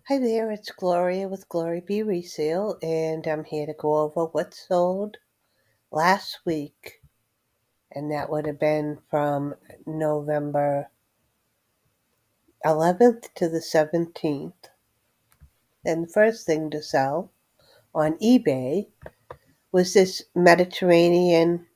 Hi there, it's Gloria with Glory Be Resale, and I'm here to go over what sold last week, and that would have been from November 11th to the 17th. And the first thing to sell on eBay was this Mediterranean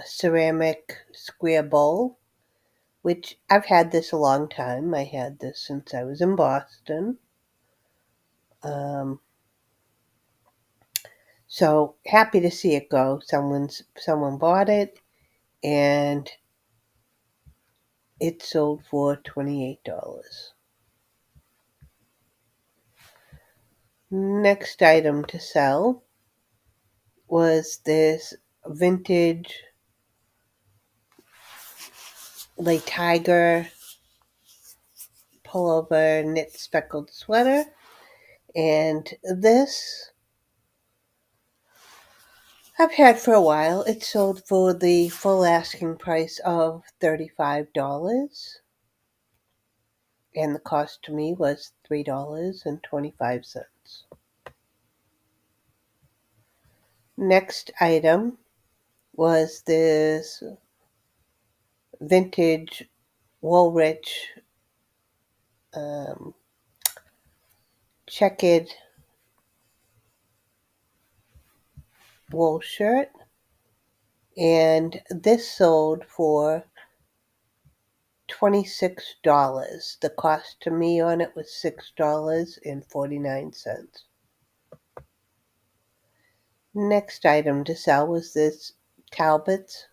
ceramic square bowl, which I've had this a long time. I had this since I was in Boston. Um, So happy to see it go. Someone bought it and it sold for $28. Next item to sell was this vintage like tiger pullover knit speckled sweater, and this I've had for a while. It sold for the full asking price of $35, and the cost to me was $3.25. Next item was this vintage Woolrich um, checkered wool shirt, and this sold for $26. The cost to me on it was $6.49. Next item to sell was this Talbot's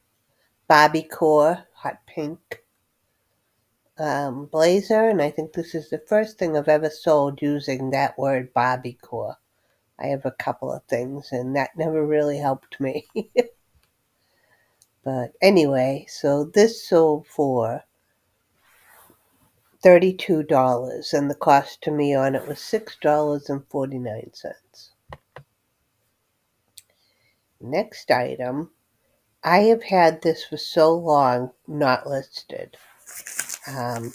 Bobby Core hot pink blazer, and I think this is the first thing I've ever sold using that word Bobby Core. I have a couple of things, and that never really helped me. But anyway, so this sold for $32, and the cost to me on it was $6.49. Next item, I have had this for so long not listed. Um,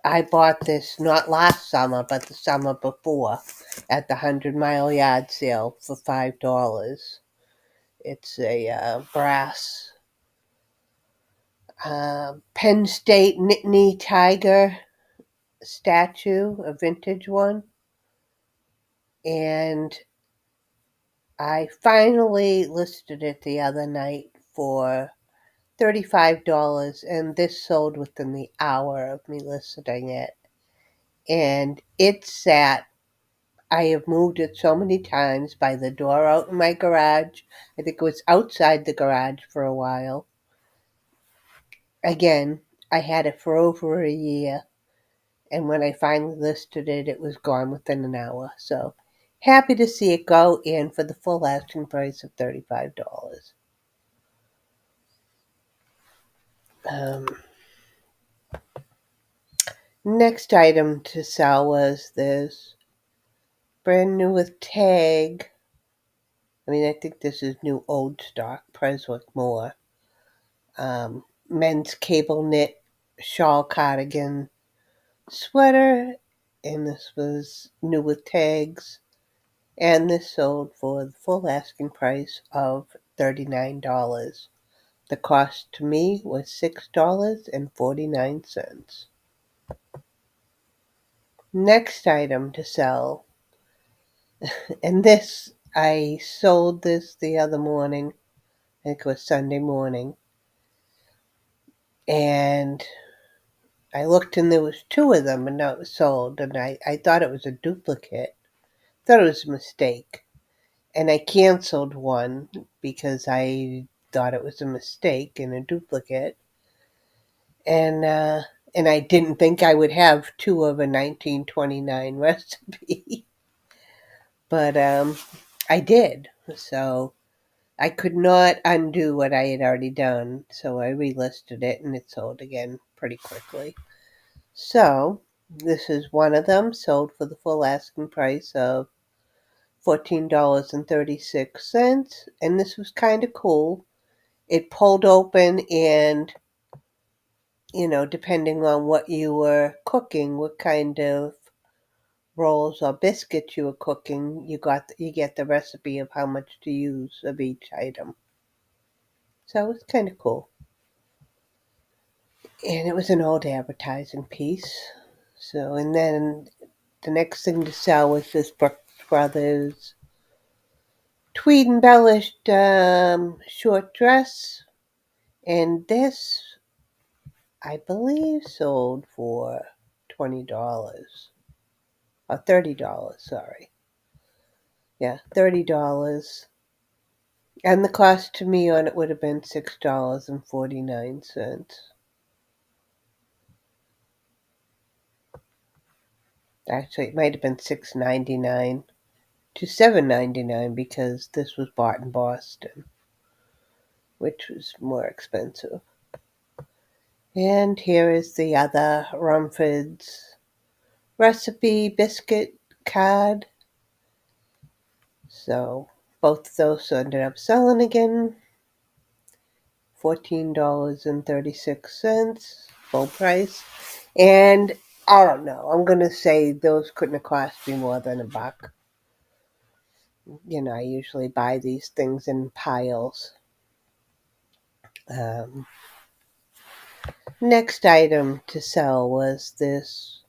I bought this not last summer, but the summer before at the 100 Mile Yard sale for $5. It's a brass Penn State Nittany Tiger statue, a vintage one. And I finally listed it the other night for $35, and this sold within the hour of me listing it. And it sat, I have moved it so many times by the door out in my garage. I think it was outside the garage for a while. Again, I had it for over a year, and when I finally listed it, it was gone within an hour. So happy to see it go in for the full asking price of $35. Um, Next item to sell was this brand new with tag. I mean, I think this is new old stock, Preswick Moore. Men's cable knit shawl cardigan sweater, and this was new with tags. And this sold for the full asking price of $39. The cost to me was $6.49. Next item to sell, and this, I sold this the other morning, I think it was Sunday morning, and I looked and there was two of them and now it was sold, and I thought it was a duplicate. Thought it was a mistake. And I canceled one because I thought it was a mistake and a duplicate. And I didn't think I would have two of a 1929 recipe, but I did. So I could not undo what I had already done, so I relisted it and it sold again pretty quickly. So this is one of them, sold for the full asking price of $14.36, and this was kind of cool. It pulled open and depending on what you were cooking, what kind of rolls or biscuits you were cooking, you get the recipe of how much to use of each item. So it's kind of cool. And it was an old advertising piece. So, and then the next thing to sell was this Brooks Brothers tweed embellished short dress. And this, I believe, sold for $20 or $30. Sorry, yeah, $30. And the cost to me on it would have been $6.49. Actually, it might have been $6.99 to $7.99 because this was bought in Boston, which was more expensive. And here is the other Rumford's recipe biscuit card. So both of those ended up selling again. $14.36, full price. And I don't know, I'm going to say those couldn't have cost me more than $1. I usually buy these things in piles. Um, Next item to sell was this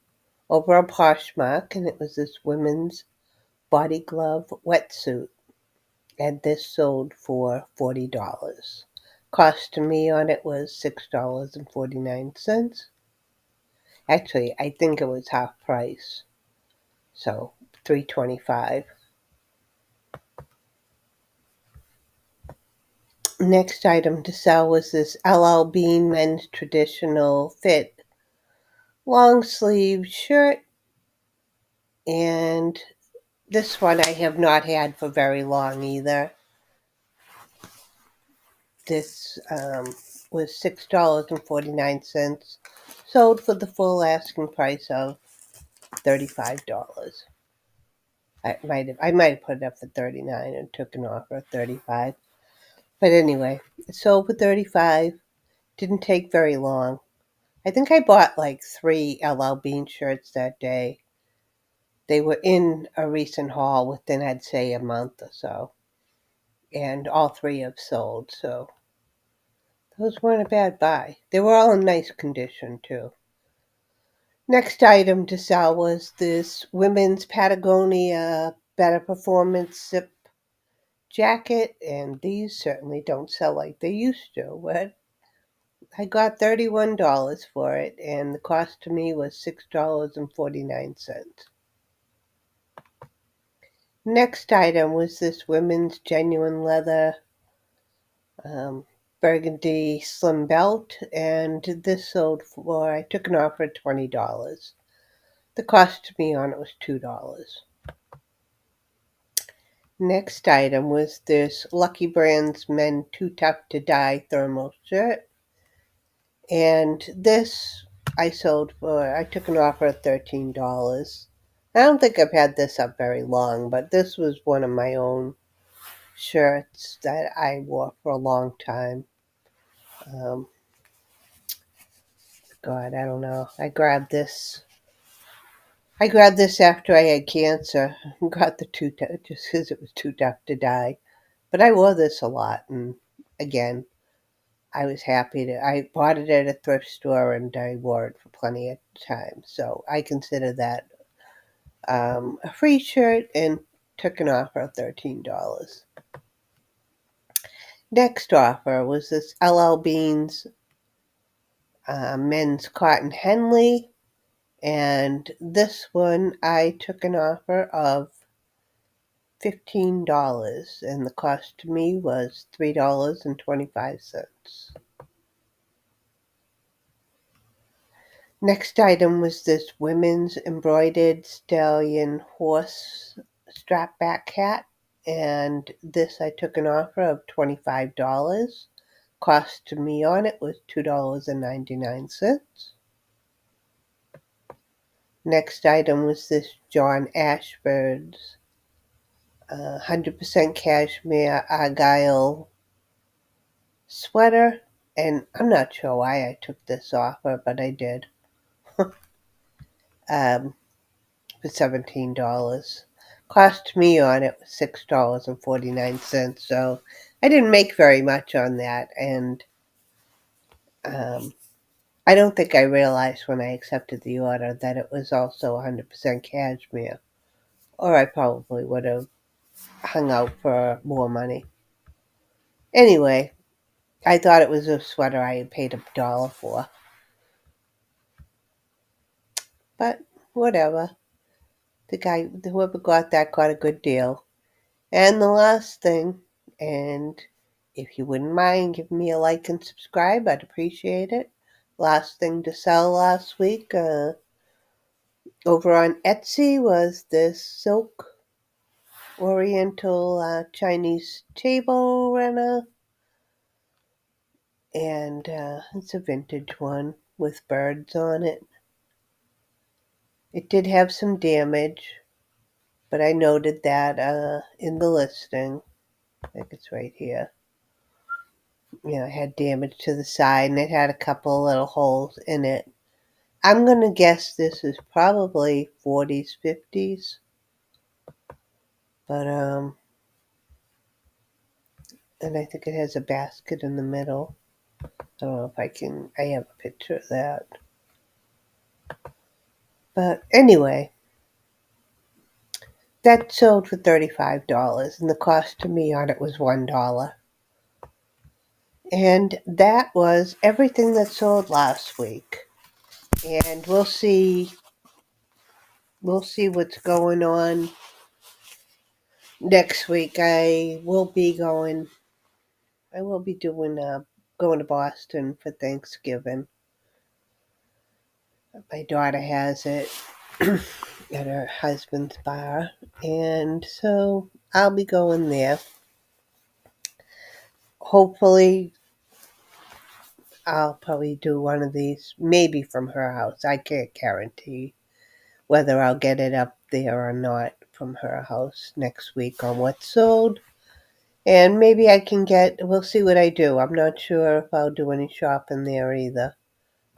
over on Poshmark, and it was this women's body glove wetsuit. And this sold for $40. Cost to me on it was $6.49. Actually, I think it was half price, so $3.25. Next item to sell was this LL Bean men's traditional fit long sleeve shirt, and this one I have not had for very long either. This was $6.49, sold for the full asking price of $35. I might have put it up for 39 and took an offer at 35. But anyway, it sold for 35. Didn't take very long. I think I bought like 3 LL Bean shirts that day. They were in a recent haul within, I'd say, a month or so. And all 3 have sold, so those weren't a bad buy. They were all in nice condition, too. Next item to sell was this women's Patagonia Better Performance Zip jacket, and these certainly don't sell like they used to. But I got $31 for it, and the cost to me was $6.49. Next item was this women's genuine leather um, burgundy slim belt, and this sold for, I took an offer at $20. The cost to me on it was $2. Next item was this Lucky Brand's Men Too Tough to Die thermal shirt. And this I took an offer of $13. I don't think I've had this up very long, but this was one of my own shirts that I wore for a long time. Um, God, I don't know. I grabbed this after I had cancer. Got the just because it was too tough to die. But I wore this a lot, and again, I was happy to. I bought it at a thrift store, and I wore it for plenty of time. So I consider that a free shirt, and took an offer of $13. Next offer was this LL Beans men's cotton Henley, and this one I took an offer of $15, and the cost to me was $3.25. Next item was this women's embroidered stallion horse strap back hat, and this I took an offer of $25. Cost to me on it was $2.99. Next item was this John Ashford's 100% cashmere argyle sweater, And I'm not sure why I took this offer, but I did. Um, for $17. Cost me on it was $6.49. So I didn't make very much on that. And um, I don't think I realized when I accepted the order that it was also 100% cashmere. Or I probably would have hung out for more money. Anyway, I thought it was a sweater I had paid $1 for. But whatever. Whoever got that got a good deal. And the last thing, and if you wouldn't mind giving me a like and subscribe, I'd appreciate it. Last thing to sell last week over on Etsy was this silk oriental Chinese table runner. And it's a vintage one with birds on it. It did have some damage, but I noted that in the listing. I think it's right here. It had damage to the side and it had a couple little holes in it. I'm going to guess this is probably 40s, 50s. But, and I think it has a basket in the middle. I don't know if I have a picture of that. But anyway, that sold for $35 and the cost to me on it was $1. And that was everything that sold last week. And we'll see what's going on next week. I will be doing going to Boston for Thanksgiving. My daughter has it at her husband's bar, and so I'll be going there. Hopefully, I'll probably do one of these, maybe from her house. I can't guarantee whether I'll get it up there or not from her house next week on what's sold. And maybe we'll see what I do. I'm not sure if I'll do any shopping there either.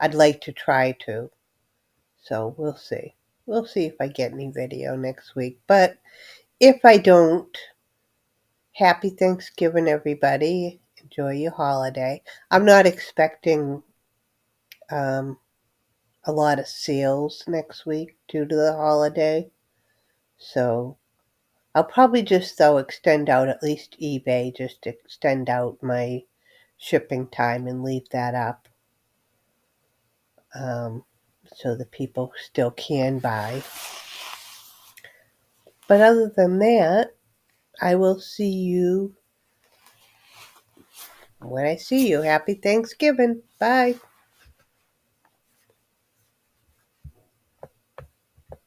I'd like to try to. So we'll see. We'll see if I get any video next week. But if I don't, happy Thanksgiving, everybody. Enjoy your holiday. I'm not expecting um, a lot of sales next week due to the holiday. So I'll probably just, though, extend out at least eBay, just to extend out my shipping time and leave that up um, so that people still can buy. But other than that, I will see you when I see you. Happy Thanksgiving. Bye.